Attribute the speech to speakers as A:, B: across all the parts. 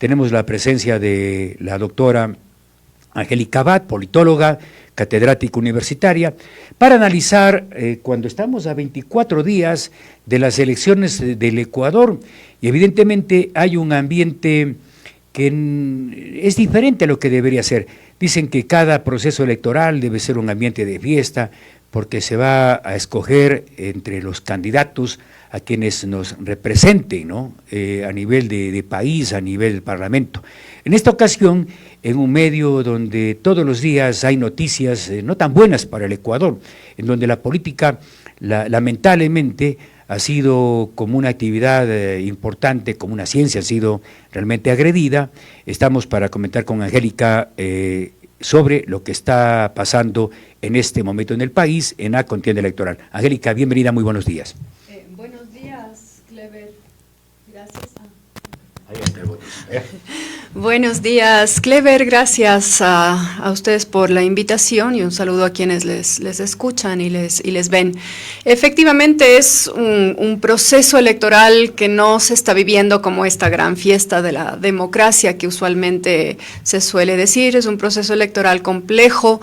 A: tenemos la presencia de la doctora Angélica Abad, politóloga, catedrática universitaria, para analizar cuando estamos a 24 días de las elecciones del Ecuador, y evidentemente hay un ambiente que es diferente a lo que debería ser. Dicen que cada proceso electoral debe ser un ambiente de fiesta, porque se va a escoger entre los candidatos a quienes nos representen, ¿no? A nivel de país, a nivel del Parlamento. En esta ocasión, en un medio donde todos los días hay noticias no tan buenas para el Ecuador, en donde la política lamentablemente ha sido como una actividad importante, como una ciencia, ha sido realmente agredida. Estamos para comentar con Angélica sobre lo que está pasando en este momento en el país, en la contienda electoral. Angélica, bienvenida, muy buenos días.
B: Buenos días, Clever. Gracias.
A: Ahí está el botón.
B: Buenos días, Clever. Gracias a ustedes por la invitación y un saludo a quienes les escuchan y les ven. Efectivamente es un proceso electoral que no se está viviendo como esta gran fiesta de la democracia que usualmente se suele decir. Es un proceso electoral complejo,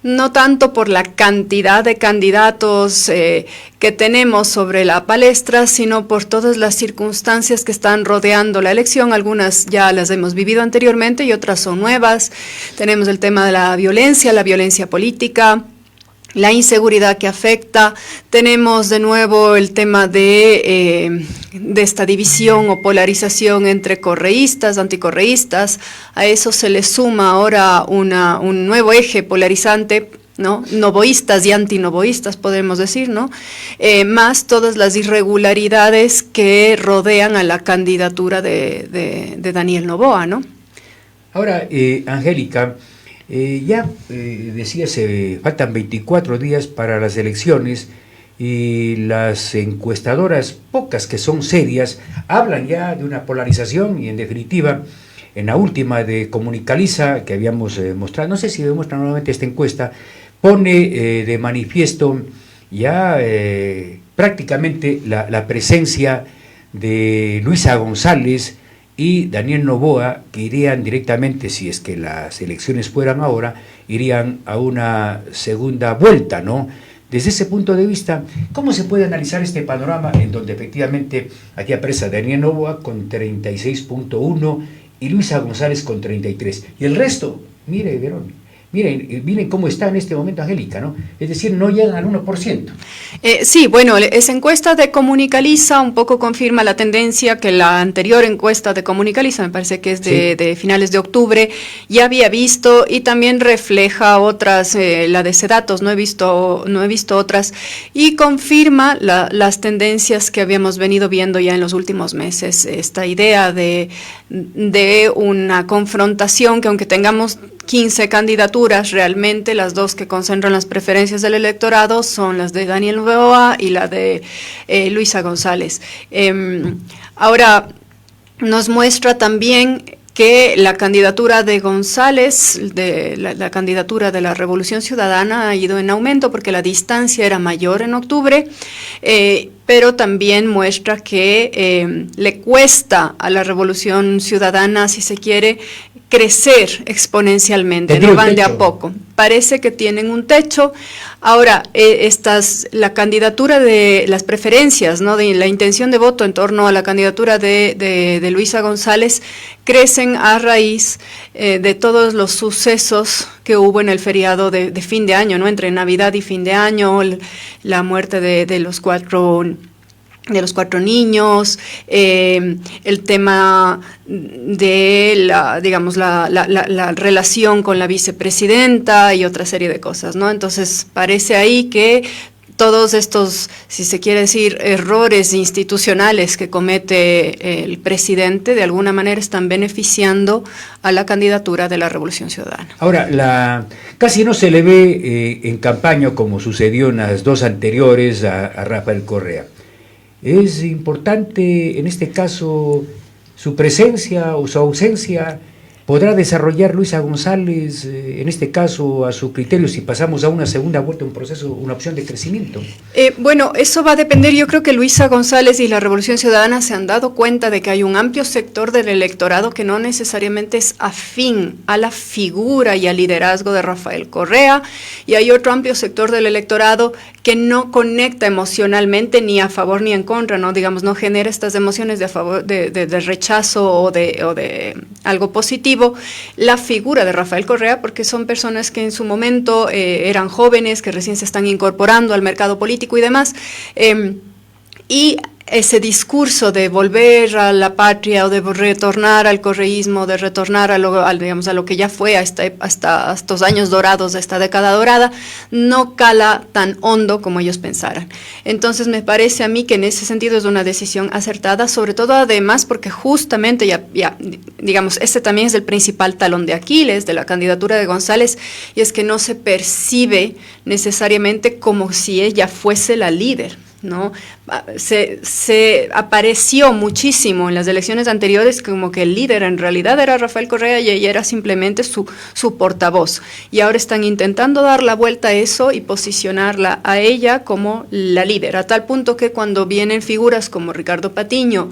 B: no tanto por la cantidad de candidatos que tenemos sobre la palestra, sino por todas las circunstancias que están rodeando la elección. Algunas ya las hemos vivido anteriormente y otras son nuevas. Tenemos el tema de la violencia política, la inseguridad que afecta. Tenemos de nuevo el tema de esta división o polarización entre correístas, anticorreístas. A eso se le suma ahora un nuevo eje polarizante, ¿no? Novoístas y antinovoístas, podemos decir, ¿no? Más todas las irregularidades que rodean a la candidatura de Daniel Noboa, ¿no?
A: Ahora, Angélica, decía, faltan 24 días para las elecciones y las encuestadoras, pocas que son serias, hablan ya de una polarización y en definitiva, en la última de Comunicaliza que habíamos mostrado, no sé si demuestra nuevamente esta encuesta, pone de manifiesto ya prácticamente la presencia de Luisa González y Daniel Noboa, que irían directamente, si es que las elecciones fueran ahora, irían a una segunda vuelta, ¿no? Desde ese punto de vista, ¿cómo se puede analizar este panorama en donde efectivamente aquí aparece Daniel Noboa con 36.1 y Luisa González con 33? Y el resto, mire, Verón, miren cómo está en este momento Angélica, ¿no? Es decir, no llegan al 1%.
B: Sí, bueno, esa encuesta de Comunicaliza un poco confirma la tendencia que la anterior encuesta de Comunicaliza, me parece que es de finales de octubre, ya había visto, y también refleja otras, la de Sedatos, no he visto otras, y confirma las tendencias que habíamos venido viendo ya en los últimos meses. Esta idea de una confrontación que, aunque tengamos 15 candidaturas, realmente las dos que concentran las preferencias del electorado son las de Daniel Noboa y la de Luisa González. Ahora, nos muestra también que la candidatura de González, la candidatura de la Revolución Ciudadana, ha ido en aumento porque la distancia era mayor en octubre, pero también muestra que le cuesta a la Revolución Ciudadana, si se quiere, crecer exponencialmente, no van de a poco. Parece que tienen un techo. Ahora, la candidatura de las preferencias, ¿no? De la intención de voto en torno a la candidatura de Luisa González crecen a raíz de todos los sucesos que hubo en el feriado de fin de año, ¿no? Entre Navidad y fin de año, la muerte de los cuatro niños, el tema de la relación con la vicepresidenta y otra serie de cosas, ¿no? Entonces parece ahí que todos estos, si se quiere decir, errores institucionales que comete el presidente, de alguna manera están beneficiando a la candidatura de la Revolución Ciudadana.
A: Ahora, casi no se le ve en campaña, como sucedió en las dos anteriores, a Rafael Correa. ¿Es importante en este caso su presencia o su ausencia? podrá desarrollar Luisa González, en este caso, a su criterio, si pasamos a una segunda vuelta, un proceso, una opción de crecimiento?
B: Bueno, eso va a depender. Yo creo que Luisa González y la Revolución Ciudadana se han dado cuenta de que hay un amplio sector del electorado que no necesariamente es afín a la figura y al liderazgo de Rafael Correa, y hay otro amplio sector del electorado que no conecta emocionalmente ni a favor ni en contra, ¿no? Digamos, no genera estas emociones de favor, de rechazo o de algo positivo, la figura de Rafael Correa, porque son personas que en su momento eran jóvenes, que recién se están incorporando al mercado político y demás, y ese discurso de volver a la patria o de retornar al correísmo, de retornar a lo que ya fue hasta estos años dorados, de esta década dorada, no cala tan hondo como ellos pensaran. Entonces me parece a mí que en ese sentido es una decisión acertada, sobre todo además porque justamente digamos, este también es el principal talón de Aquiles de la candidatura de González, y es que no se percibe necesariamente como si ella fuese la líder, ¿no? Se apareció muchísimo en las elecciones anteriores como que el líder en realidad era Rafael Correa y ella era simplemente su portavoz, y ahora están intentando dar la vuelta a eso y posicionarla a ella como la líder, a tal punto que cuando vienen figuras como Ricardo Patiño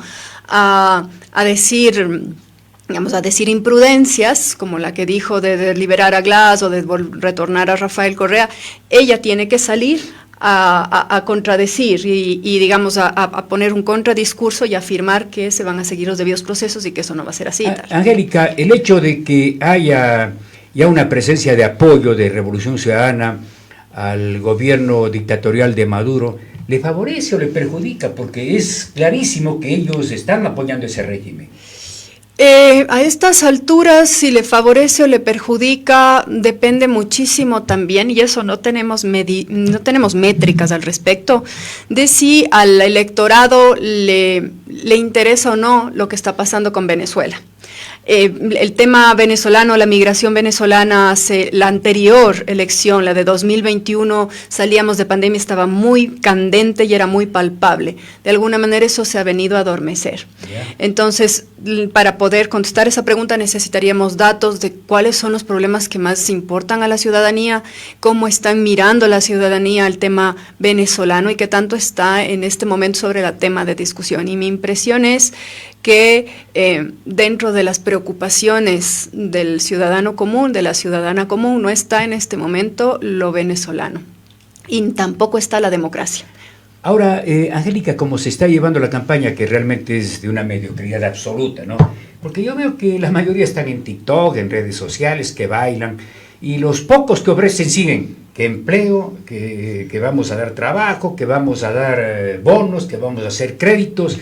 B: a decir, digamos, a decir imprudencias, como la que dijo de liberar a Glass o de retornar a Rafael Correa, ella tiene que salir a contradecir y digamos, a poner un contradiscurso y afirmar que se van a seguir los debidos procesos y que eso no va a ser así.
A: Angélica, el hecho de que haya ya una presencia de apoyo de Revolución Ciudadana al gobierno dictatorial de Maduro, ¿le favorece o le perjudica? Porque es clarísimo que ellos están apoyando ese régimen.
B: A estas alturas, si le favorece o le perjudica, depende muchísimo también, y eso no tenemos métricas al respecto, de si al electorado le interesa o no lo que está pasando con Venezuela. El tema venezolano, la migración venezolana, la anterior elección, la de 2021, salíamos de pandemia, estaba muy candente y era muy palpable. De alguna manera eso se ha venido a adormecer. Yeah. Entonces, para poder contestar esa pregunta necesitaríamos datos de cuáles son los problemas que más importan a la ciudadanía, cómo están mirando la ciudadanía al tema venezolano y qué tanto está en este momento sobre el tema de discusión. Y mi impresión es que dentro de las preocupaciones del ciudadano común, de la ciudadana común, no está en este momento lo venezolano y tampoco está la democracia.
A: Ahora, Angélica, ¿cómo se está llevando la campaña, que realmente es de una mediocridad absoluta, ¿no? Porque yo veo que la mayoría están en TikTok, en redes sociales, que bailan, y los pocos que ofrecen siguen, que empleo, que vamos a dar trabajo, que vamos a dar bonos, que vamos a hacer créditos,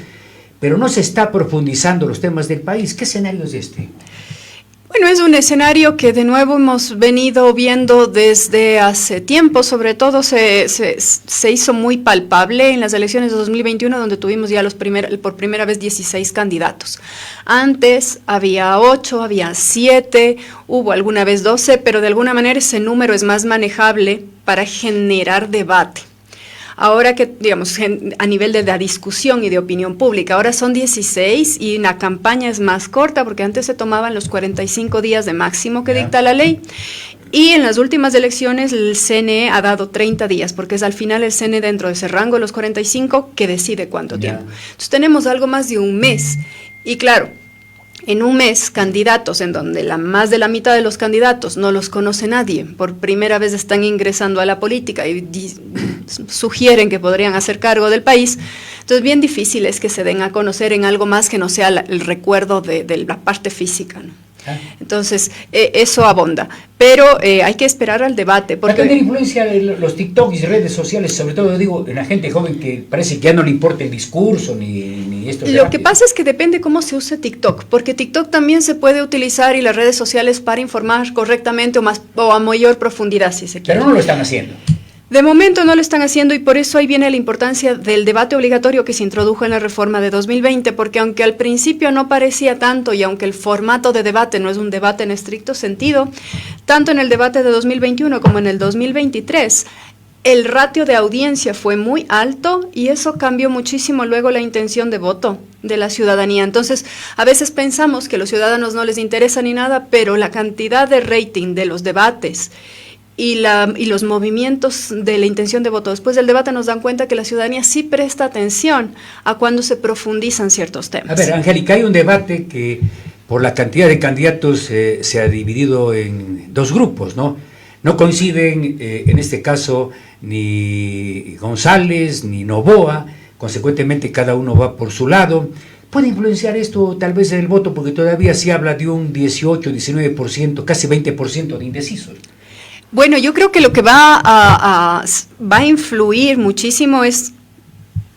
A: pero no se está profundizando los temas del país. ¿Qué escenario es este?
B: Bueno, es un escenario que de nuevo hemos venido viendo desde hace tiempo, sobre todo se hizo muy palpable en las elecciones de 2021, donde tuvimos ya por primera vez 16 candidatos. Antes había 8, había 7, hubo alguna vez 12, pero de alguna manera ese número es más manejable para generar debate. Ahora que, digamos, a nivel de la discusión y de opinión pública, ahora son 16 y la campaña es más corta porque antes se tomaban los 45 días de máximo que dicta la ley. Y en las últimas elecciones el CNE ha dado 30 días, porque es al final el CNE dentro de ese rango de los 45 que decide cuánto tiempo. Entonces tenemos algo más de un mes. Y claro, en un mes, candidatos en donde más de la mitad de los candidatos no los conoce nadie, por primera vez están ingresando a la política y sugieren que podrían hacer cargo del país, entonces bien difícil es que se den a conocer en algo más que no sea el recuerdo de la parte física, ¿no? Entonces, eso abonda, pero hay que esperar al debate.
A: Porque tener influencia los TikToks y redes sociales, sobre todo digo, en la gente joven que parece que ya no le importa el discurso ni esto.
B: Lo que pasa es que depende cómo se use TikTok, porque TikTok también se puede utilizar y las redes sociales para informar correctamente o a mayor profundidad, si se quiere.
A: Pero no lo están haciendo.
B: De momento no lo están haciendo y por eso ahí viene la importancia del debate obligatorio que se introdujo en la reforma de 2020, porque aunque al principio no parecía tanto y aunque el formato de debate no es un debate en estricto sentido, tanto en el debate de 2021 como en el 2023, el ratio de audiencia fue muy alto y eso cambió muchísimo luego la intención de voto de la ciudadanía. Entonces, a veces pensamos que a los ciudadanos no les interesa ni nada, pero la cantidad de rating de los debates y los movimientos de la intención de voto después del debate nos dan cuenta que la ciudadanía sí presta atención a cuando se profundizan ciertos temas.
A: A ver, Angélica, hay un debate que por la cantidad de candidatos se ha dividido en dos grupos, ¿no? No coinciden, en este caso, ni González ni Noboa, consecuentemente cada uno va por su lado. ¿Puede influenciar esto tal vez en el voto? Porque todavía se habla de un 18, 19%, casi 20% de indecisos.
B: Bueno, yo creo que lo que va a influir muchísimo es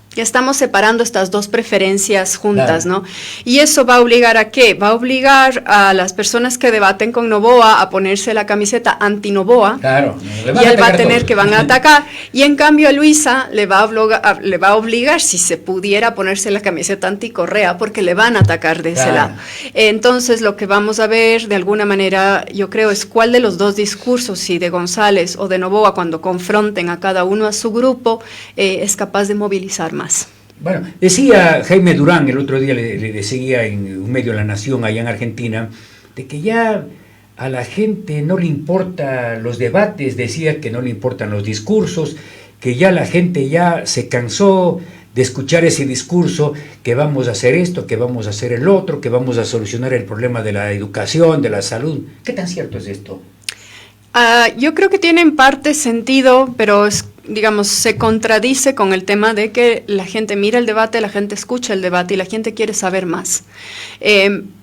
B: que estamos separando estas dos preferencias juntas, claro, ¿no? Y eso va a obligar ¿a qué? Va a obligar a las personas que debaten con Noboa a ponerse la camiseta anti-Noboa. Claro, y él va a tener que van a atacar. Y en cambio a Luisa le va a obligar, si se pudiera, ponerse la camiseta anti-Correa, porque le van a atacar de ese lado. Entonces lo que vamos a ver de alguna manera, yo creo, es cuál de los dos discursos, si de González o de Noboa, cuando confronten a cada uno a su grupo, es capaz de movilizar más.
A: Bueno, decía Jaime Durán, el otro día le seguía en un medio de La Nación allá en Argentina, de que ya a la gente no le importan los debates, decía que no le importan los discursos, que ya la gente ya se cansó de escuchar ese discurso, que vamos a hacer esto, que vamos a hacer el otro, que vamos a solucionar el problema de la educación, de la salud. ¿Qué tan cierto es esto?
B: Yo creo que tiene en parte sentido, pero digamos, se contradice con el tema de que la gente mira el debate, la gente escucha el debate y la gente quiere saber más.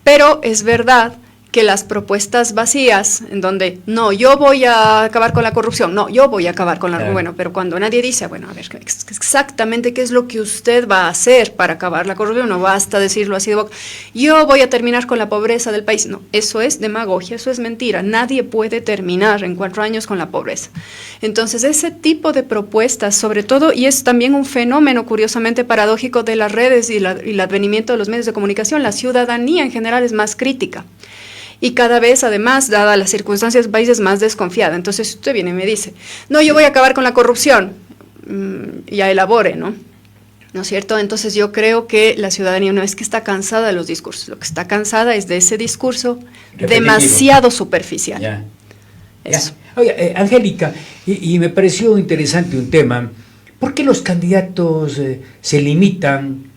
B: Pero es verdad que las propuestas vacías, en donde, no, yo voy a acabar con la corrupción, no, yo voy a acabar con la... Claro. Bueno, pero cuando nadie dice, bueno, a ver, exactamente qué es lo que usted va a hacer para acabar la corrupción, no basta decirlo así de boca, yo voy a terminar con la pobreza del país, no, eso es demagogia, eso es mentira, nadie puede terminar en 4 años con la pobreza. Entonces, ese tipo de propuestas, sobre todo, y es también un fenómeno curiosamente paradójico de las redes y el advenimiento de los medios de comunicación, la ciudadanía en general es más crítica. Y cada vez, además, dadas las circunstancias del país, es más desconfiada. Entonces, si usted viene y me dice, no, yo voy a acabar con la corrupción, ya elabore, ¿no? ¿No es cierto? Entonces, yo creo que la ciudadanía no es que está cansada de los discursos, lo que está cansada es de ese discurso repetitivo, demasiado superficial.
A: Ya. Eso. Ya. Oye, Angélica, y me pareció interesante un tema, ¿por qué los candidatos se limitan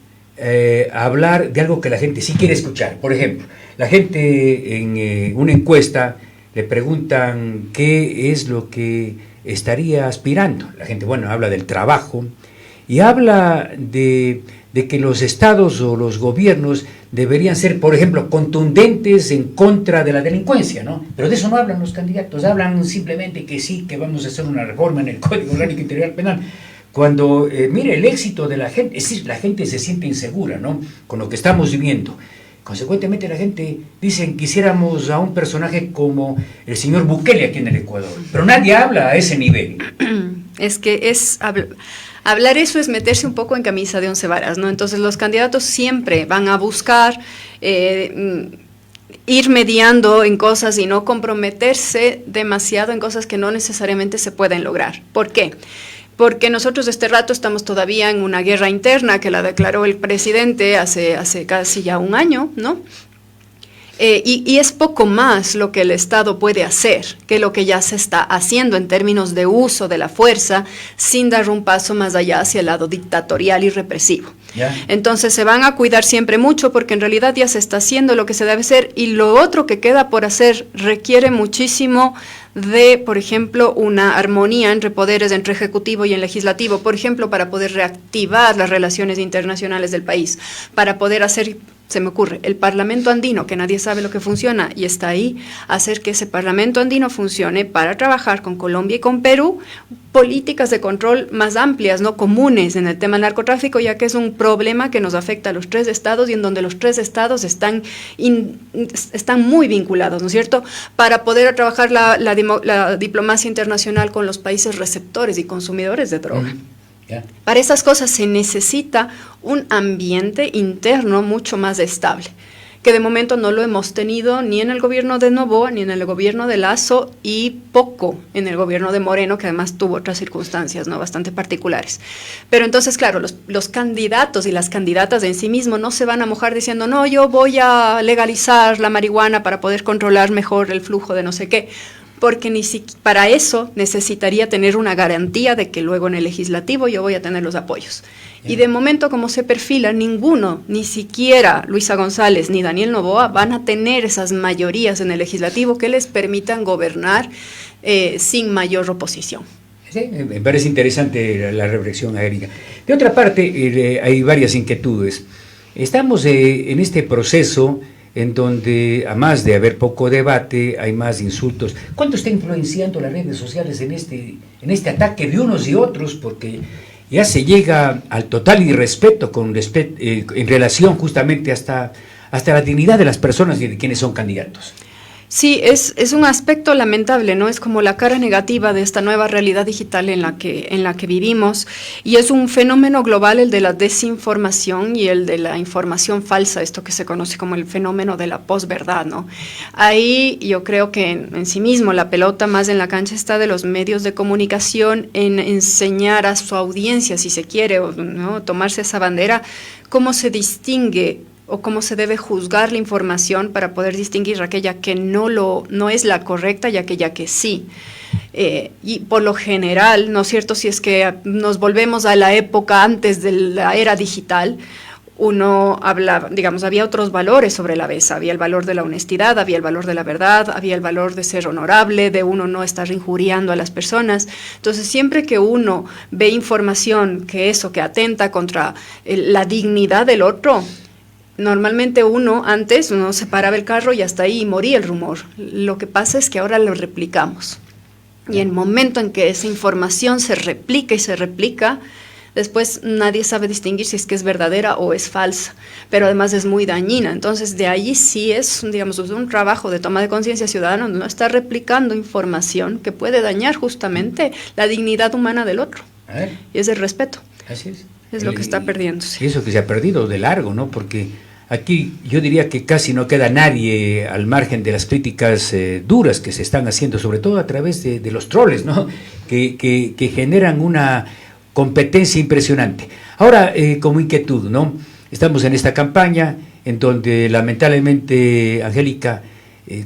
A: a hablar de algo que la gente sí quiere escuchar? Por ejemplo, la gente en una encuesta le preguntan qué es lo que estaría aspirando. La gente, bueno, habla del trabajo y habla de que los estados o los gobiernos deberían ser, por ejemplo, contundentes en contra de la delincuencia, ¿no? Pero de eso no hablan los candidatos, hablan simplemente que sí, que vamos a hacer una reforma en el Código Orgánico Integral Penal. Cuando, mire, el éxito de la gente, es decir, la gente se siente insegura, ¿no?, con lo que estamos viviendo. Consecuentemente la gente dice, quisiéramos a un personaje como el señor Bukele aquí en el Ecuador, pero nadie habla a ese nivel.
B: Es que hablar eso es meterse un poco en camisa de 11 varas, ¿no? Entonces los candidatos siempre van a buscar ir mediando en cosas y no comprometerse demasiado en cosas que no necesariamente se pueden lograr. ¿Por qué? Porque nosotros este rato estamos todavía en una guerra interna que la declaró el presidente hace casi ya un año, ¿no? Y es poco más lo que el Estado puede hacer que lo que ya se está haciendo en términos de uso de la fuerza, sin dar un paso más allá hacia el lado dictatorial y represivo. Yeah. Entonces se van a cuidar siempre mucho porque en realidad ya se está haciendo lo que se debe hacer y lo otro que queda por hacer requiere muchísimo de, por ejemplo, una armonía entre poderes, entre ejecutivo y el legislativo, por ejemplo, para poder reactivar las relaciones internacionales del país, para poder hacer, se me ocurre, el Parlamento Andino, que nadie sabe lo que funciona y está ahí, hacer que ese Parlamento Andino funcione para trabajar con Colombia y con Perú políticas de control más amplias, no comunes en el tema del narcotráfico, ya que es un problema que nos afecta a los 3 estados y en donde los 3 estados están muy vinculados, ¿no es cierto?, para poder trabajar la diplomacia internacional con los países receptores y consumidores de droga. Yeah. Para esas cosas se necesita un ambiente interno mucho más estable, que de momento no lo hemos tenido ni en el gobierno de Noboa, ni en el gobierno de Lasso, y poco en el gobierno de Moreno, que además tuvo otras circunstancias, ¿no?, bastante particulares. Pero entonces, claro, los candidatos y las candidatas en sí mismos no se van a mojar diciendo, no, yo voy a legalizar la marihuana para poder controlar mejor el flujo de no sé qué, porque para eso necesitaría tener una garantía de que luego en el legislativo yo voy a tener los apoyos. Y de momento, como se perfila, ninguno, ni siquiera Luisa González ni Daniel Noboa, van a tener esas mayorías en el legislativo que les permitan gobernar sin mayor oposición.
A: Sí, me parece interesante la reflexión, Angélica. De otra parte, hay varias inquietudes. Estamos en este proceso en donde, además de haber poco debate, hay más insultos. ¿Cuánto está influenciando las redes sociales en este ataque de unos y otros? Porque ya se llega al total irrespeto en relación justamente hasta la dignidad de las personas y de quienes son candidatos.
B: Sí, es un aspecto lamentable, ¿no? Es como la cara negativa de esta nueva realidad digital en la que vivimos, y es un fenómeno global el de la desinformación y el de la información falsa, esto que se conoce como el fenómeno de la posverdad, ¿no? Ahí yo creo que en sí mismo la pelota más en la cancha está de los medios de comunicación en enseñar a su audiencia, si se quiere, ¿no?, tomarse esa bandera, cómo se distingue o cómo se debe juzgar la información para poder distinguir aquella que no es la correcta y aquella que sí. Y por lo general, ¿no es cierto?, si es que nos volvemos a la época antes de la era digital, uno hablaba, digamos, había otros valores sobre la mesa, había el valor de la honestidad, había el valor de la verdad, había el valor de ser honorable, de uno no estar injuriando a las personas. Entonces, siempre que uno ve información que atenta contra la dignidad del otro, normalmente uno se paraba el carro y hasta ahí moría el rumor. Lo que pasa es que ahora lo replicamos. Y en el momento en que esa información se replica y se replica, después nadie sabe distinguir si es que es verdadera o es falsa, pero además es muy dañina. Entonces, de ahí sí es, digamos, un trabajo de toma de conciencia ciudadana, donde uno está replicando información que puede dañar justamente la dignidad humana del otro. Y es el respeto.
A: Así es.
B: Es lo que está perdiéndose.
A: Eso que se ha perdido de largo, ¿no? Porque aquí yo diría que casi no queda nadie al margen de las críticas duras que se están haciendo, sobre todo a través de los troles, ¿no?, que generan una competencia impresionante. Ahora, como inquietud, ¿no?, estamos en esta campaña en donde lamentablemente, Angélica,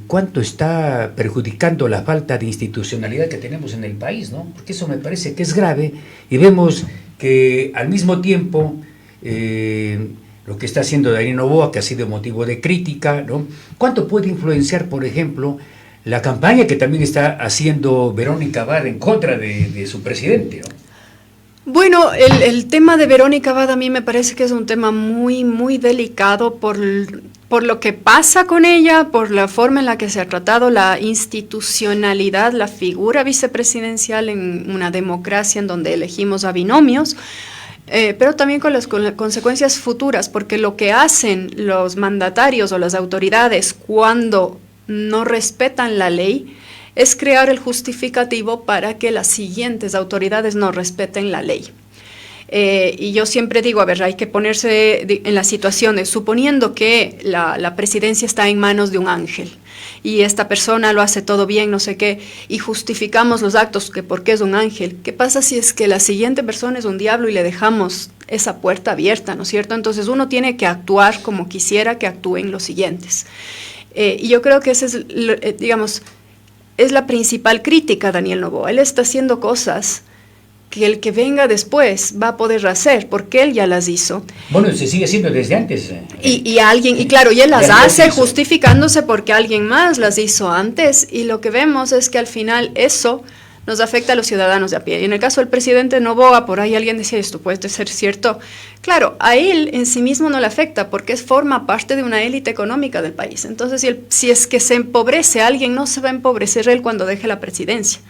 A: ¿cuánto está perjudicando la falta de institucionalidad que tenemos en el país, ¿no? Porque eso me parece que es grave, y vemos que al mismo tiempo lo que está haciendo Daniel Noboa, que ha sido motivo de crítica, ¿no? ¿Cuánto puede influenciar, por ejemplo, la campaña que también está haciendo Verónica Abad en contra de su presidente, ¿no?
B: Bueno, el tema de Verónica Abad a mí me parece que es un tema muy, muy delicado por lo que pasa con ella, por la forma en la que se ha tratado la institucionalidad, la figura vicepresidencial en una democracia en donde elegimos a binomios, pero también con las consecuencias futuras, porque lo que hacen los mandatarios o las autoridades cuando no respetan la ley es crear el justificativo para que las siguientes autoridades no respeten la ley. Y yo siempre digo, a ver, hay que ponerse en las situaciones, suponiendo que la presidencia está en manos de un ángel, y esta persona lo hace todo bien, no sé qué, y justificamos los actos que porque es un ángel. ¿Qué pasa si es que la siguiente persona es un diablo y le dejamos esa puerta abierta, ¿no es cierto? Entonces uno tiene que actuar como quisiera que actúen los siguientes. Y yo creo que ese es, digamos, es la principal crítica a Daniel Noboa. Él está haciendo cosas que el que venga después va a poder hacer, porque él ya las hizo.
A: Bueno, se sigue haciendo desde antes.
B: Y él las hace justificándose porque alguien más las hizo antes, y lo que vemos es que al final eso nos afecta a los ciudadanos de a pie. Y en el caso del presidente Noboa, por ahí alguien decía, esto puede ser cierto. Claro, a él en sí mismo no le afecta, porque forma parte de una élite económica del país. Entonces, si es que se empobrece alguien, no se va a empobrecer él cuando deje la presidencia.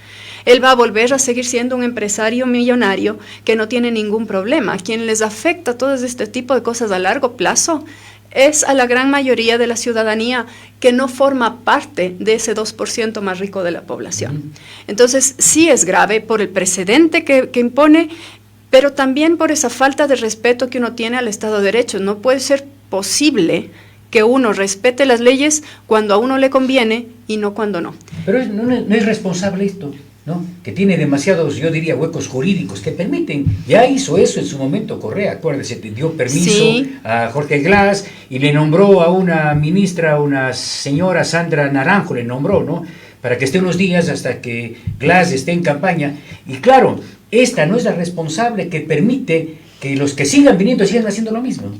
B: Él va a volver a seguir siendo un empresario millonario que no tiene ningún problema. A quien les afecta todo este tipo de cosas a largo plazo es a la gran mayoría de la ciudadanía que no forma parte de ese 2% más rico de la población. Entonces, sí es grave por el precedente que impone, pero también por esa falta de respeto que uno tiene al Estado de Derecho. No puede ser posible que uno respete las leyes cuando a uno le conviene y no cuando no.
A: Pero no es responsable esto, ¿no? Que tiene demasiados, yo diría, huecos jurídicos que permiten. Ya hizo eso en su momento Correa, acuérdese, dio permiso
B: Sí.
A: a Jorge Glass y le nombró a una ministra, una señora Sandra Naranjo, le nombró, ¿no? Para que esté unos días hasta que Glass esté en campaña. Y claro, esta no es la responsable que permite que los que sigan viniendo sigan haciendo lo mismo.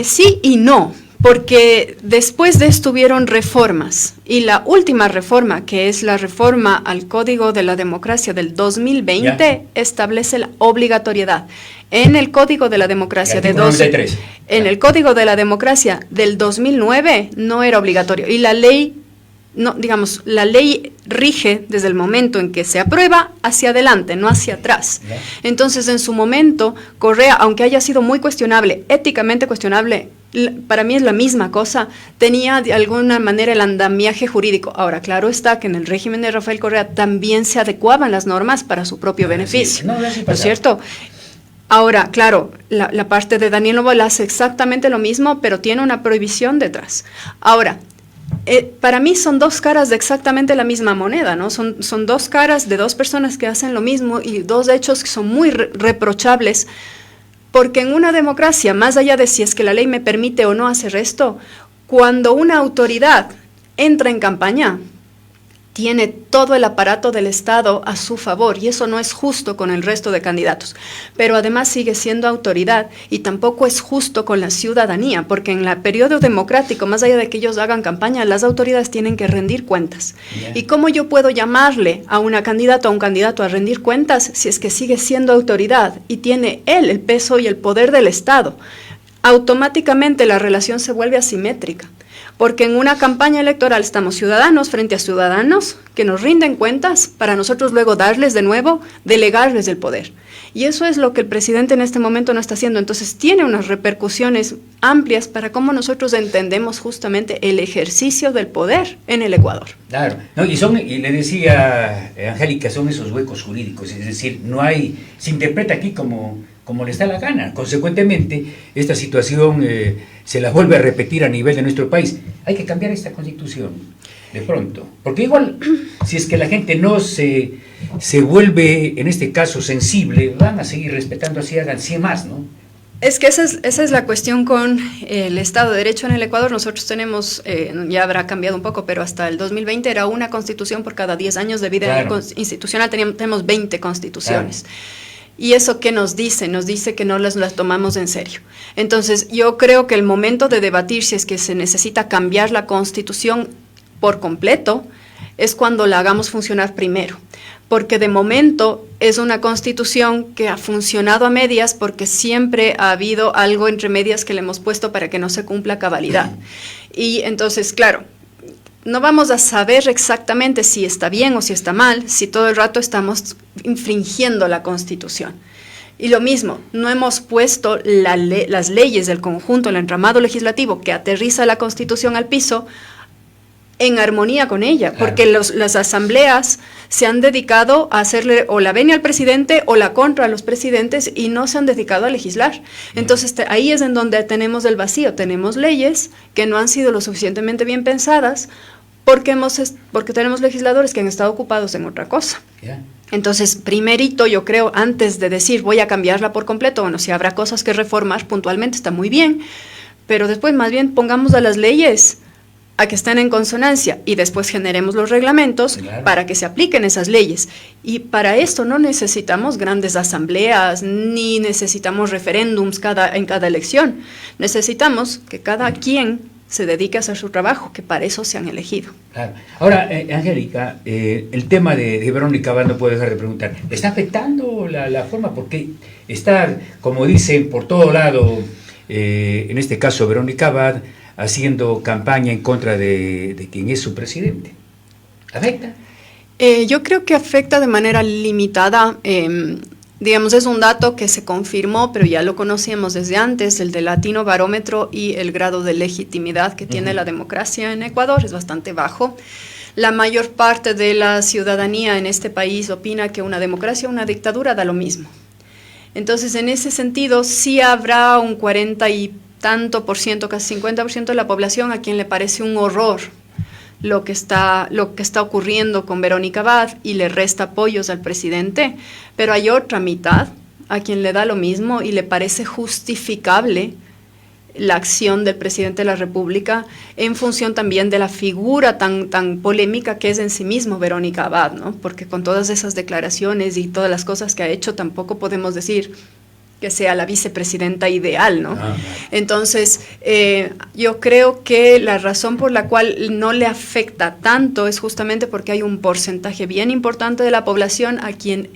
B: Sí y no, porque después de esto hubieron reformas, y la última reforma, que es la reforma al Código de la Democracia del 2020,
A: Ya.
B: establece la obligatoriedad. En el Código de la Democracia
A: El artículo 93.
B: en el Código de la Democracia del 2009 no era obligatorio, y la ley, no, digamos, la ley rige desde el momento en que se aprueba hacia adelante, no hacia atrás.
A: Ya.
B: Entonces, en su momento, Correa, aunque haya sido muy cuestionable, éticamente cuestionable, para mí es la misma cosa, tenía de alguna manera el andamiaje jurídico. Ahora, claro está que en el régimen de Rafael Correa también se adecuaban las normas para su propio beneficio,
A: Sí, no, así
B: ¿no es
A: pasaba.
B: cierto? Ahora, claro, la parte de Daniel Noboa hace exactamente lo mismo, pero tiene una prohibición detrás. Ahora, para mí son dos caras de exactamente la misma moneda, ¿no? Son dos caras de dos personas que hacen lo mismo y dos hechos que son muy reprochables, porque en una democracia, más allá de si es que la ley me permite o no hacer esto, cuando una autoridad entra en campaña, tiene todo el aparato del Estado a su favor, y eso no es justo con el resto de candidatos. Pero además sigue siendo autoridad, y tampoco es justo con la ciudadanía, porque en el periodo democrático, más allá de que ellos hagan campaña, las autoridades tienen que rendir cuentas.
A: Yeah.
B: ¿Y cómo yo puedo llamarle a una candidata o a un candidato a rendir cuentas si es que sigue siendo autoridad y tiene él el peso y el poder del Estado? Automáticamente la relación se vuelve asimétrica. Porque en una campaña electoral estamos ciudadanos frente a ciudadanos que nos rinden cuentas para nosotros luego darles de nuevo, delegarles el poder. Y eso es lo que el presidente en este momento no está haciendo. Entonces tiene unas repercusiones amplias para cómo nosotros entendemos justamente el ejercicio del poder en el Ecuador.
A: Claro, no, y le decía Angélica, son esos huecos jurídicos, es decir, se interpreta aquí como les da la gana. Consecuentemente, esta situación se la vuelve a repetir a nivel de nuestro país. Hay que cambiar esta constitución, de pronto. Porque igual, si es que la gente no se vuelve, en este caso, sensible, van a seguir respetando así, hagan 100 más, ¿no?
B: Es que esa es la cuestión con el Estado de Derecho en el Ecuador. Nosotros tenemos, ya habrá cambiado un poco, pero hasta el 2020 era una constitución por cada 10 años de vida
A: Claro.
B: institucional. Tenemos 20 constituciones. Claro. ¿Y eso qué nos dice? Nos dice que no las tomamos en serio. Entonces, yo creo que el momento de debatir si es que se necesita cambiar la Constitución por completo es cuando la hagamos funcionar primero. Porque de momento es una Constitución que ha funcionado a medias porque siempre ha habido algo entre medias que le hemos puesto para que no se cumpla a cabalidad. Y entonces, claro, no vamos a saber exactamente si está bien o si está mal, si todo el rato estamos infringiendo la Constitución. Y lo mismo, no hemos puesto las leyes del conjunto, el entramado legislativo que aterriza la Constitución al piso en armonía con ella, claro. Porque las asambleas se han dedicado a hacerle o la venia al presidente o la contra a los presidentes y no se han dedicado a legislar. Entonces ahí es en donde tenemos el vacío, tenemos leyes que no han sido lo suficientemente bien pensadas porque tenemos legisladores que han estado ocupados en otra cosa. Yeah. Entonces, primerito, yo creo, antes de decir voy a cambiarla por completo, bueno, si habrá cosas que reformar puntualmente, está muy bien, pero después más bien pongamos a las leyes a que estén en consonancia y después generemos los reglamentos claro. Para que se apliquen esas leyes. Y para esto no necesitamos grandes asambleas, ni necesitamos referéndums en cada elección. Necesitamos que cada quien se dedique a hacer su trabajo, que para eso se han elegido.
A: Claro. Ahora, Angélica, el tema de Verónica Abad no puedo dejar de preguntar. ¿Está afectando la forma? Porque está, como dicen, por todo lado, en este caso Verónica Abad, haciendo campaña en contra de quien es su presidente. ¿Afecta?
B: Yo creo que afecta de manera limitada. Digamos, es un dato que se confirmó, pero ya lo conocíamos desde antes, el del Latino Barómetro y el grado de legitimidad que tiene la democracia en Ecuador es bastante bajo. La mayor parte de la ciudadanía en este país opina que una democracia o una dictadura da lo mismo. Entonces, en ese sentido, sí habrá un 43% tanto por ciento, casi 50% de la población a quien le parece un horror lo que está ocurriendo con Verónica Abad y le resta apoyos al presidente, pero hay otra mitad a quien le da lo mismo y le parece justificable la acción del presidente de la República en función también de la figura tan polémica que es en sí mismo Verónica Abad, ¿no? Porque con todas esas declaraciones y todas las cosas que ha hecho tampoco podemos decir que sea la vicepresidenta ideal, ¿no? Entonces, yo creo que la razón por la cual no le afecta tanto es justamente porque hay un porcentaje bien importante de la población a quien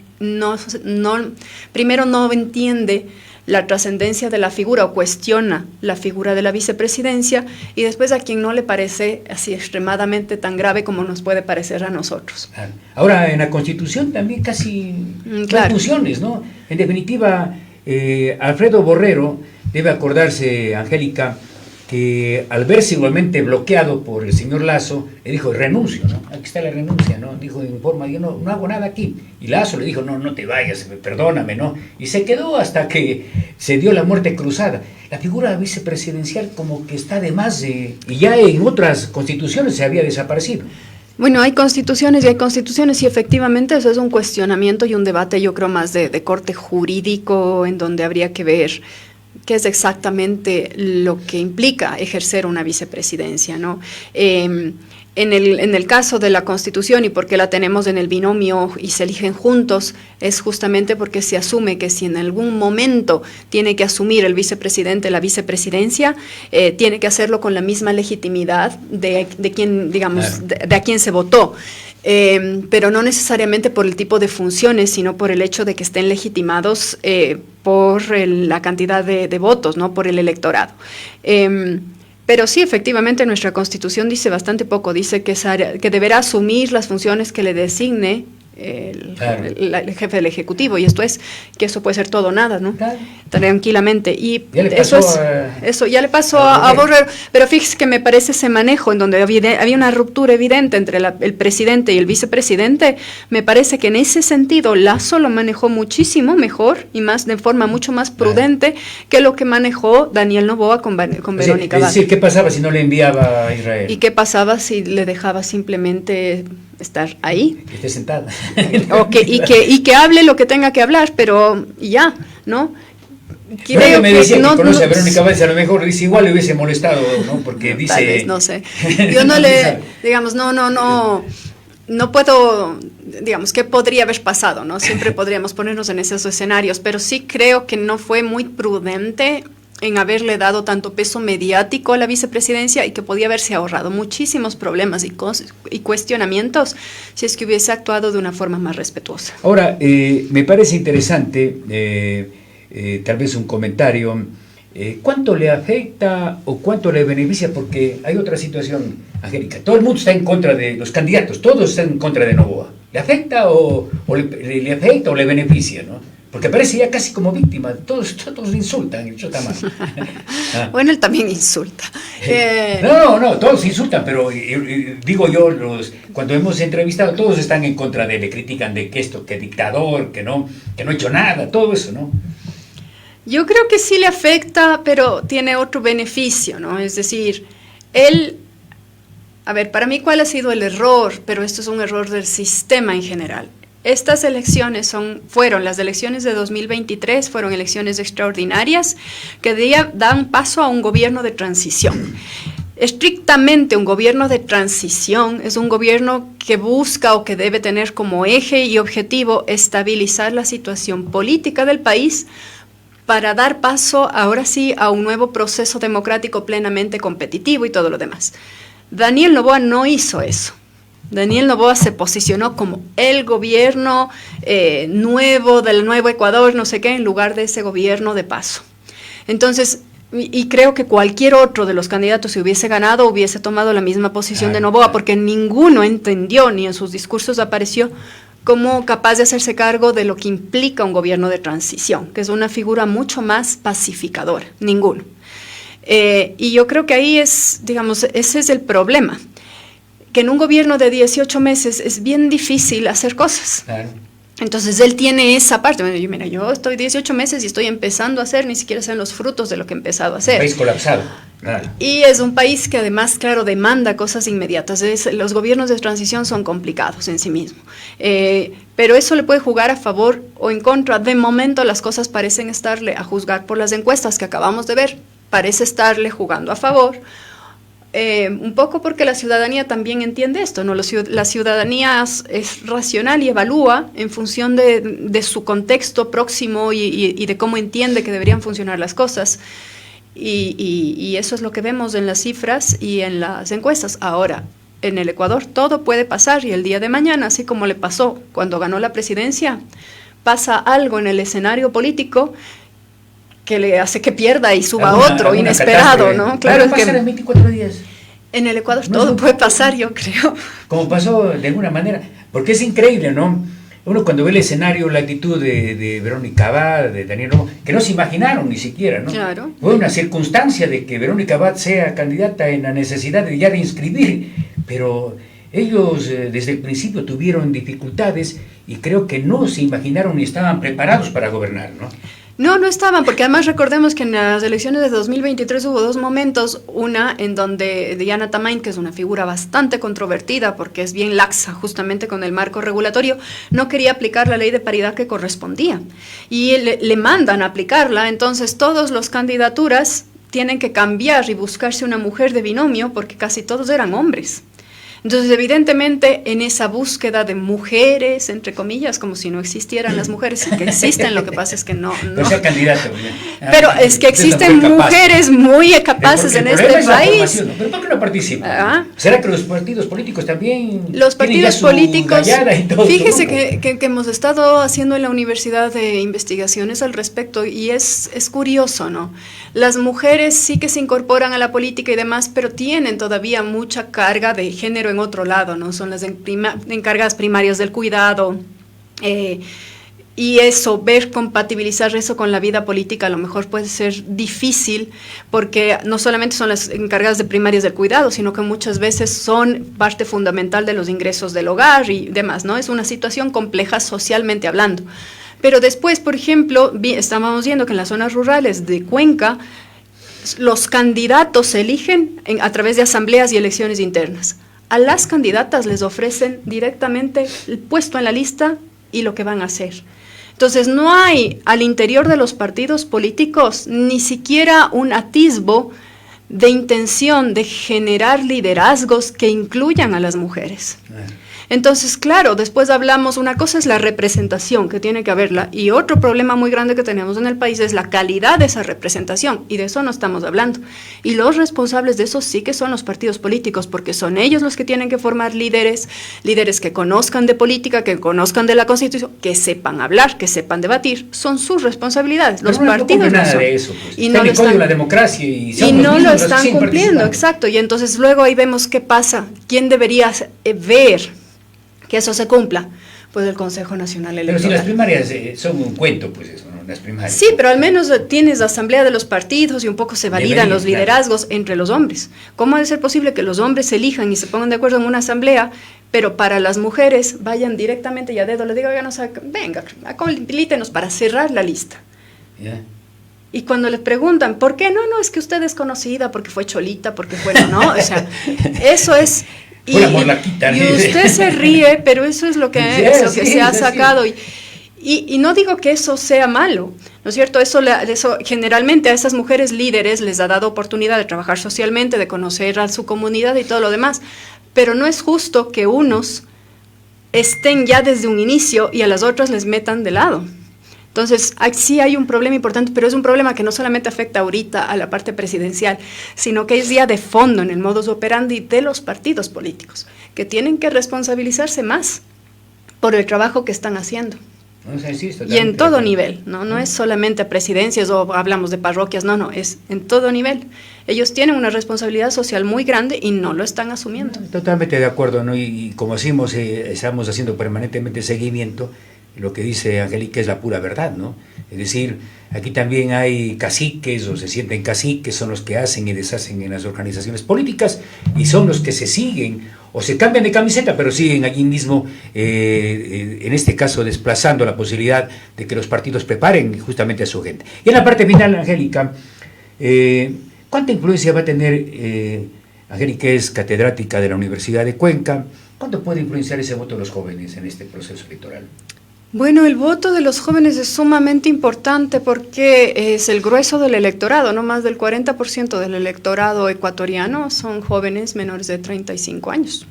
B: primero no entiende la trascendencia de la figura o cuestiona la figura de la vicepresidencia y después a quien no le parece así extremadamente tan grave como nos puede parecer a nosotros.
A: Ahora, en la Constitución también casi
B: claro.
A: hay funciones, ¿no? En definitiva, Alfredo Borrero debe acordarse, Angélica, que al verse igualmente bloqueado por el señor Lasso, le dijo, renuncio, ¿no? Aquí está la renuncia, ¿no? Dijo en forma, yo no hago nada aquí. Y Lasso le dijo, no te vayas, perdóname, ¿no? Y se quedó hasta que se dio la muerte cruzada. La figura vicepresidencial como que está de más, y ya en otras constituciones se había desaparecido.
B: Bueno, hay constituciones y efectivamente eso es un cuestionamiento y un debate, yo creo, más de corte jurídico, en donde habría que ver qué es exactamente lo que implica ejercer una vicepresidencia, ¿no? En el caso de la Constitución y porque la tenemos en el binomio y se eligen juntos, es justamente porque se asume que si en algún momento tiene que asumir el vicepresidente la vicepresidencia, tiene que hacerlo con la misma legitimidad de quien, digamos, de a quien se votó. Pero no necesariamente por el tipo de funciones, sino por el hecho de que estén legitimados por la cantidad de votos, ¿no? Por el electorado. Pero sí, efectivamente, nuestra Constitución dice bastante poco, dice que deberá asumir las funciones que le designe el jefe del Ejecutivo, y esto es que eso puede ser todo o nada, ¿no? Claro. Tranquilamente. Y eso ya le pasó a Borrero, pero fíjese que me parece ese manejo en donde había una ruptura evidente entre el presidente y el vicepresidente. Me parece que en ese sentido Lasso lo manejó muchísimo mejor y más de forma mucho más prudente que lo que manejó Daniel Noboa con Verónica Abad.
A: Es decir, ¿qué pasaba si no le enviaba a Israel?
B: ¿Y qué pasaba si le dejaba simplemente estar ahí?
A: Que esté sentada.
B: y que hable lo que tenga que hablar, pero ya, ¿no?
A: Creo me decía que conoce a Verónica Abad, a lo mejor dice igual le hubiese molestado, ¿no? Porque dice...
B: Tal vez, no sé. Yo no le, digamos, no puedo, digamos, ¿qué podría haber pasado, no? Siempre podríamos ponernos en esos escenarios, pero sí creo que no fue muy prudente en haberle dado tanto peso mediático a la vicepresidencia y que podía haberse ahorrado muchísimos problemas y cuestionamientos si es que hubiese actuado de una forma más respetuosa.
A: Ahora, me parece interesante, tal vez un comentario, ¿cuánto le afecta o cuánto le beneficia? Porque hay otra situación, Angélica, todo el mundo está en contra de los candidatos, todos están en contra de Noboa. ¿Le afecta o le afecta o le beneficia, no? Porque parece ya casi como víctima, todos insultan, yo también.
B: Bueno, él también insulta.
A: No, todos insultan, pero digo yo, cuando hemos entrevistado, todos están en contra de él, le critican de que dictador, que no ha hecho nada, todo eso, ¿no?
B: Yo creo que sí le afecta, pero tiene otro beneficio, ¿no? Es decir, para mí, ¿cuál ha sido el error? Pero esto es un error del sistema en general. Estas elecciones fueron las elecciones de 2023, fueron elecciones extraordinarias que dan paso a un gobierno de transición. Estrictamente un gobierno de transición es un gobierno que busca o que debe tener como eje y objetivo estabilizar la situación política del país para dar paso ahora sí a un nuevo proceso democrático plenamente competitivo y todo lo demás. Daniel Noboa no hizo eso. Daniel Noboa se posicionó como el gobierno nuevo del nuevo Ecuador, no sé qué, en lugar de ese gobierno de paso. Entonces, y creo que cualquier otro de los candidatos, si hubiese ganado, hubiese tomado la misma posición de Noboa, porque ninguno entendió, ni en sus discursos apareció, como capaz de hacerse cargo de lo que implica un gobierno de transición, que es una figura mucho más pacificadora, ninguno. Y yo creo que ahí ese es el problema. Que en un gobierno de 18 meses es bien difícil hacer cosas.
A: Claro.
B: Entonces él tiene esa parte. Bueno, mira, yo estoy 18 meses y estoy empezando a hacer, ni siquiera sé los frutos de lo que he empezado a hacer.
A: Un país colapsado. Claro.
B: Y es un país que además, claro, demanda cosas inmediatas. Los gobiernos de transición son complicados en sí mismos. Pero eso le puede jugar a favor o en contra. De momento las cosas parecen estarle, a juzgar por las encuestas que acabamos de ver, parece estarle jugando a favor. Un poco porque la ciudadanía también entiende esto, ¿no? La ciudadanía es racional y evalúa en función de su contexto próximo y de cómo entiende que deberían funcionar las cosas. Y eso es lo que vemos en las cifras y en las encuestas. Ahora, en el Ecuador todo puede pasar y el día de mañana, así como le pasó cuando ganó la presidencia, pasa algo en el escenario político que le hace que pierda y suba otro inesperado, ¿no?
A: Claro, es que en 24 días.
B: En el Ecuador todo puede pasar, yo creo.
A: Como pasó de alguna manera, porque es increíble, ¿no? Uno cuando ve el escenario, la actitud de Verónica Abad, de Daniel Noboa, que no se imaginaron ni siquiera, ¿no?
B: Claro.
A: Fue una circunstancia de que Verónica Abad sea candidata en la necesidad de ya de inscribir, pero ellos desde el principio tuvieron dificultades y creo que no se imaginaron ni estaban preparados para gobernar, ¿no?
B: No estaban, porque además recordemos que en las elecciones de 2023 hubo dos momentos, una en donde Diana Tamain, que es una figura bastante controvertida porque es bien laxa justamente con el marco regulatorio, no quería aplicar la ley de paridad que correspondía y le mandan a aplicarla, entonces todas las candidaturas tienen que cambiar y buscarse una mujer de binomio porque casi todos eran hombres. Entonces, evidentemente, en esa búsqueda de mujeres, entre comillas, como si no existieran las mujeres, que existen, lo que pasa es que no.
A: Pero sea candidato.
B: Pero es que existen mujeres muy capaces en este país.
A: ¿Pero por qué no participan? ¿Será que los partidos políticos también?
B: Los partidos políticos, fíjese que hemos estado haciendo en la universidad de investigaciones al respecto y es curioso, ¿no? Las mujeres sí que se incorporan a la política y demás, pero tienen todavía mucha carga de género en otro lado, ¿no? Son las encargadas primarias del cuidado, y eso, compatibilizar eso con la vida política a lo mejor puede ser difícil, porque no solamente son las encargadas de primarias del cuidado, sino que muchas veces son parte fundamental de los ingresos del hogar y demás, ¿no? Es una situación compleja socialmente hablando. Pero después, por ejemplo, estábamos viendo que en las zonas rurales de Cuenca, los candidatos se eligen a través de asambleas y elecciones internas. A las candidatas les ofrecen directamente el puesto en la lista y lo que van a hacer. Entonces, no hay al interior de los partidos políticos ni siquiera un atisbo de intención de generar liderazgos que incluyan a las mujeres. Entonces, claro, después hablamos, una cosa es la representación, que tiene que haberla, y otro problema muy grande que tenemos en el país es la calidad de esa representación, y de eso no estamos hablando. Y los responsables de eso sí que son los partidos políticos, porque son ellos los que tienen que formar líderes que conozcan de política, que conozcan de la Constitución, que sepan hablar, que sepan debatir, son sus responsabilidades. Los partidos no son.
A: De eso, pues.
B: Y no
A: la democracia y
B: no lo están cumpliendo, exacto. Y entonces luego ahí vemos qué pasa, quién debería ver que eso se cumpla, pues el Consejo Nacional Electoral.
A: Pero si las primarias son un cuento, pues eso, ¿no? Las primarias.
B: Sí, pero al menos tienes la asamblea de los partidos y un poco se validan los liderazgos entre los hombres. ¿Cómo debe ser posible que los hombres se elijan y se pongan de acuerdo en una asamblea, pero para las mujeres vayan directamente y a dedo le digan, venga, habiliténos para cerrar la lista?
A: Yeah.
B: Y cuando les preguntan, ¿por qué? No, es que usted es conocida, porque fue cholita, porque fue no, o sea, eso es... Y usted se ríe, pero eso es lo que, se ha sacado. Y no digo que eso sea malo, ¿no es cierto? Eso generalmente a esas mujeres líderes les ha dado oportunidad de trabajar socialmente, de conocer a su comunidad y todo lo demás. Pero no es justo que unos estén ya desde un inicio y a las otras les metan de lado. Entonces, sí hay un problema importante, pero es un problema que no solamente afecta ahorita a la parte presidencial, sino que es ya de fondo en el modus operandi de los partidos políticos, que tienen que responsabilizarse más por el trabajo que están haciendo. Y en todo nivel, no es solamente a presidencias o hablamos de parroquias, no, es en todo nivel. Ellos tienen una responsabilidad social muy grande y no lo están asumiendo.
A: Totalmente de acuerdo, ¿no? Y como decimos, estamos haciendo permanentemente seguimiento. Lo que dice Angélica es la pura verdad, ¿no? Es decir, aquí también hay caciques o se sienten caciques, son los que hacen y deshacen en las organizaciones políticas y son los que se siguen o se cambian de camiseta, pero siguen allí mismo, en este caso desplazando la posibilidad de que los partidos preparen justamente a su gente. Y en la parte final, Angélica, ¿cuánta influencia va a tener, Angélica es catedrática de la Universidad de Cuenca, cuánto puede influenciar ese voto de los jóvenes en este proceso electoral?
B: Bueno, el voto de los jóvenes es sumamente importante porque es el grueso del electorado, no más del 40% del electorado ecuatoriano son jóvenes menores de 35 años.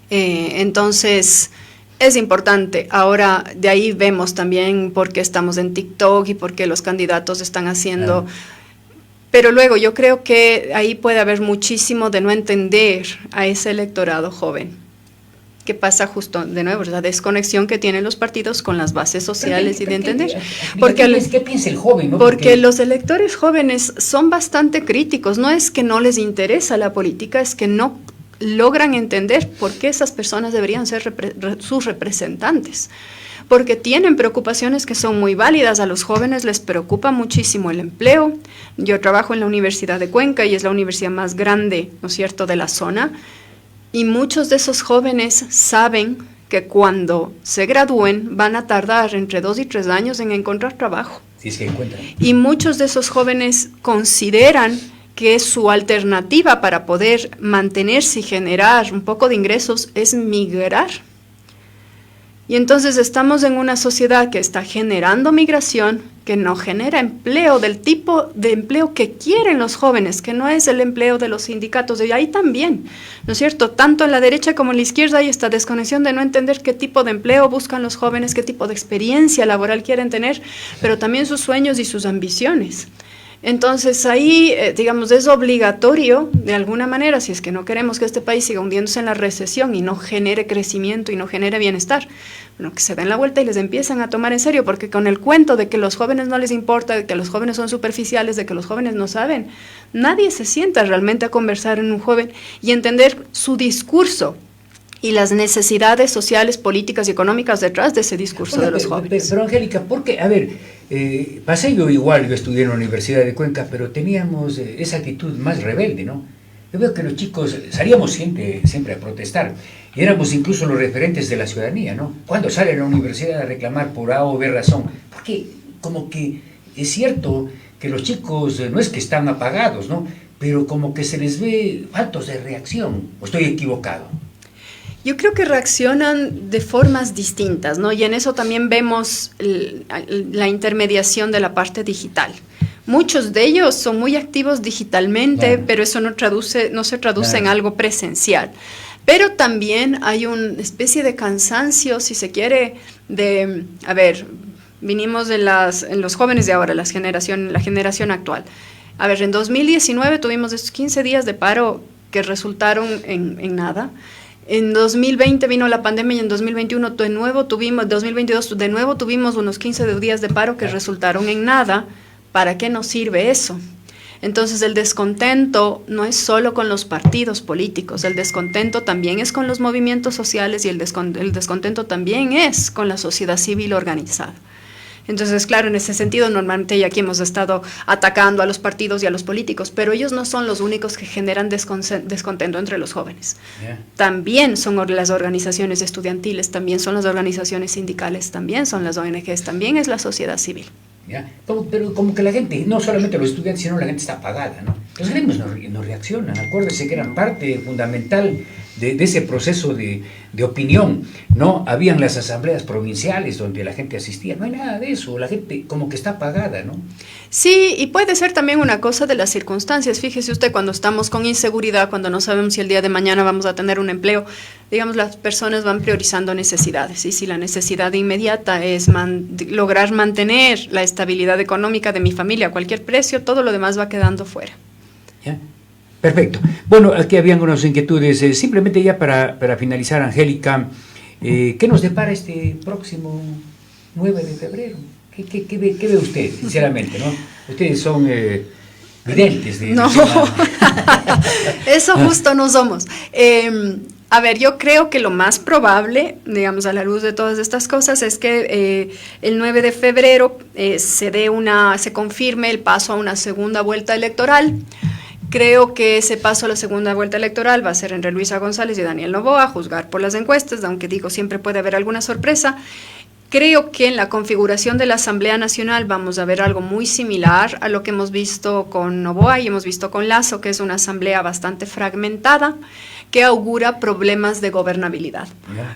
B: Entonces, es importante. Ahora, de ahí vemos también por qué estamos en TikTok y por qué los candidatos están haciendo... Pero luego yo creo que ahí puede haber muchísimo de no entender a ese electorado joven. ¿Qué pasa justo, de nuevo, la desconexión que tienen los partidos con las bases sociales y de entender?
A: ¿Qué piensa el joven? ¿No?
B: Porque los electores jóvenes son bastante críticos. No es que no les interesa la política, es que no logran entender por qué esas personas deberían ser sus representantes. Porque tienen preocupaciones que son muy válidas. A los jóvenes les preocupa muchísimo el empleo. Yo trabajo en la Universidad de Cuenca y es la universidad más grande, ¿no es cierto?, de la zona. Y muchos de esos jóvenes saben que cuando se gradúen van a tardar entre 2 y 3 años en encontrar trabajo.
A: Si es que encuentran.
B: Y muchos de esos jóvenes consideran que su alternativa para poder mantenerse y generar un poco de ingresos es migrar. Y entonces estamos en una sociedad que está generando migración, que no genera empleo del tipo de empleo que quieren los jóvenes, que no es el empleo de los sindicatos. Y ahí también, ¿no es cierto? Tanto en la derecha como en la izquierda hay esta desconexión de no entender qué tipo de empleo buscan los jóvenes, qué tipo de experiencia laboral quieren tener, pero también sus sueños y sus ambiciones. Entonces ahí, digamos, es obligatorio, de alguna manera, si es que no queremos que este país siga hundiéndose en la recesión y no genere crecimiento y no genere bienestar, bueno, que se den la vuelta y les empiezan a tomar en serio, porque con el cuento de que los jóvenes no les importa, de que los jóvenes son superficiales, de que los jóvenes no saben, nadie se sienta realmente a conversar en un joven y entender su discurso y las necesidades sociales, políticas y económicas detrás de ese discurso de los jóvenes.
A: Pero Angélica, ¿por qué? A ver, pasé yo igual, yo estudié en la Universidad de Cuenca, pero teníamos esa actitud más rebelde, ¿no? Yo veo que los chicos salíamos siempre a protestar, y éramos incluso los referentes de la ciudadanía, ¿no? Cuando salen a la universidad a reclamar por A o B razón, porque como que es cierto que los chicos no es que están apagados, ¿no? Pero como que se les ve faltos de reacción, ¿o estoy equivocado?
B: Yo creo que reaccionan de formas distintas, ¿no? Y en eso también vemos la intermediación de la parte digital. Muchos de ellos son muy activos digitalmente, claro, pero eso no se traduce claro en algo presencial. Pero también hay una especie de cansancio, si se quiere, de, a ver, vinimos en los jóvenes de ahora, la generación actual. A ver, en 2019 tuvimos estos 15 días de paro que resultaron en nada. En 2020 vino la pandemia y en 2021 2022 de nuevo tuvimos unos 15 días de paro que resultaron en nada. ¿Para qué nos sirve eso? Entonces el descontento no es solo con los partidos políticos, el descontento también es con los movimientos sociales y el descontento también es con la sociedad civil organizada. Entonces, claro, en ese sentido, normalmente ya aquí hemos estado atacando a los partidos y a los políticos, pero ellos no son los únicos que generan descontento entre los jóvenes. Yeah. También son las organizaciones estudiantiles, también son las organizaciones sindicales, también son las ONGs, también es la sociedad civil.
A: ¿Ya? Pero como que la gente, no solamente los estudiantes, sino la gente está apagada, ¿no? Los gremios no reaccionan, acuérdense que eran parte fundamental de ese proceso de opinión, ¿no? Habían las asambleas provinciales donde la gente asistía, no hay nada de eso, la gente como que está apagada, ¿no?
B: Sí, y puede ser también una cosa de las circunstancias. Fíjese usted, cuando estamos con inseguridad, cuando no sabemos si el día de mañana vamos a tener un empleo, digamos, las personas van priorizando necesidades, y si la necesidad inmediata es lograr mantener la estabilidad económica de mi familia a cualquier precio, todo lo demás va quedando fuera.
A: ¿Ya? Perfecto. Bueno, aquí habían unas inquietudes. Simplemente ya para finalizar, Angélica, ¿qué nos depara este próximo 9 de febrero? ¿Qué ve usted, sinceramente, no? Ustedes son videntes.
B: No, eso justo no somos. A ver, yo creo que lo más probable, digamos, a la luz de todas estas cosas, es que el 9 de febrero se confirme el paso a una segunda vuelta electoral, Creo que ese paso a la segunda vuelta electoral va a ser entre Luisa González y Daniel Noboa, a juzgar por las encuestas, aunque digo, siempre puede haber alguna sorpresa. Creo que en la configuración de la Asamblea Nacional vamos a ver algo muy similar a lo que hemos visto con Noboa y hemos visto con Lasso, que es una asamblea bastante fragmentada, que augura problemas de gobernabilidad.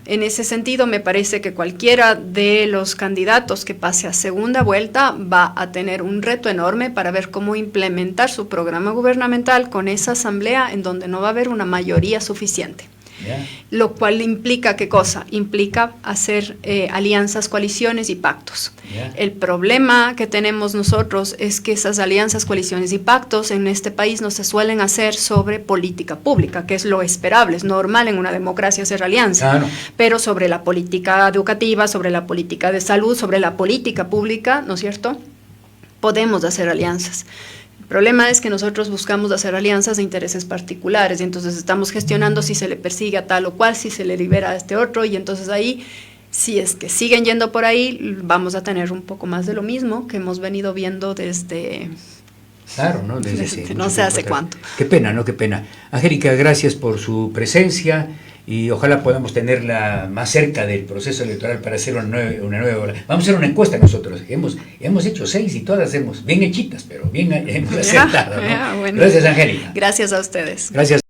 B: En ese sentido, me parece que cualquiera de los candidatos que pase a segunda vuelta va a tener un reto enorme para ver cómo implementar su programa gubernamental con esa asamblea en donde no va a haber una mayoría suficiente. Lo cual implica, ¿qué cosa? Implica hacer alianzas, coaliciones y pactos. El problema que tenemos nosotros es que esas alianzas, coaliciones y pactos en este país no se suelen hacer sobre política pública, que es lo esperable, es normal en una democracia hacer alianzas, pero sobre la política educativa, sobre la política de salud, sobre la política pública, ¿no es cierto? Podemos hacer alianzas. El problema es que nosotros buscamos hacer alianzas de intereses particulares y entonces estamos gestionando si se le persigue a tal o cual, si se le libera a este otro y entonces ahí, si es que siguen yendo por ahí, vamos a tener un poco más de lo mismo que hemos venido viendo desde...
A: Claro, ¿no? Desde
B: no sé hace cuánto.
A: Qué pena, ¿no? Qué pena. Angélica, gracias por su presencia y ojalá podamos tenerla más cerca del proceso electoral para hacer una nueva hora. Vamos a hacer una encuesta nosotros. Hemos hecho 6 y todas hemos bien hechitas, pero bien hemos acertado, ¿no?
B: Bueno.
A: Gracias, Angélica.
B: Gracias a ustedes.
A: Gracias.